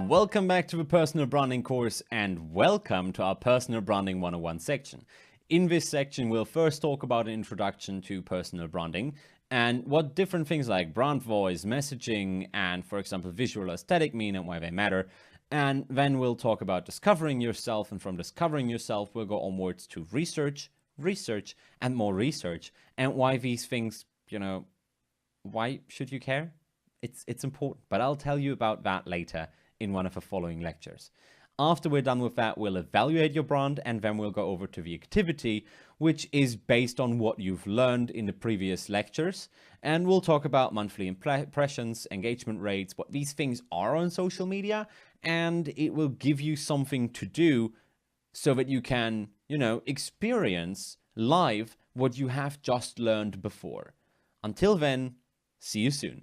Welcome back to the Personal Branding course and welcome to our Personal Branding 101 section. In this section, we'll first talk about an introduction to personal branding and what different things like brand voice, messaging, and for example, visual aesthetic mean and why they matter. And then we'll talk about discovering yourself, and from discovering yourself, we'll go onwards to research, and more research, and why these things, why should you care? It's important, but I'll tell you about that later in one of the following lectures. After we're done with that, we'll evaluate your brand, and then we'll go over to the activity, which is based on what you've learned in the previous lectures. And we'll talk about monthly impressions, engagement rates, what these things are on social media, and it will give you something to do so that you can, experience live what you have just learned before. Until then, see you soon.